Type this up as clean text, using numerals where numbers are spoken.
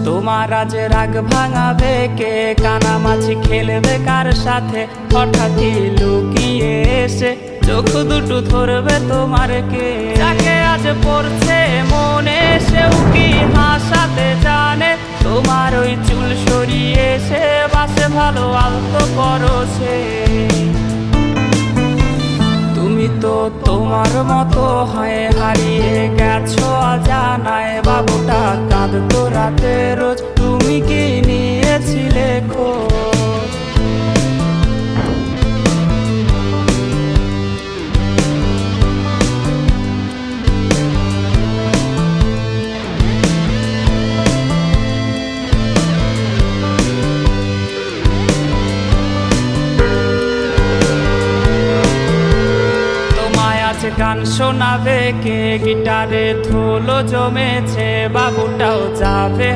তোমার আজ রাগ ভাঙাবে কে? কানামাছি খেলবে কার সাথে? হঠাৎই লুকিয়ে এসে চোখ দুটো ধরবে তোমার কে? যাকে আজ পড়ছে মনে সেও কি হাসাতে জানে? তোমার ওই চুল সরিয়ে সে বাসে ভালো আলতো করছে। তুমি তো তোমার মতো হয়ে হারিয়ে গেছো অজানায়। বাবুটা কাঁদতো রাতে রোজ, তুমি কি নিয়েছিলে খোঁজ? গান শোনাবে কে? গিটারে ধুলো জমেছে, বাবুটাও যাবে।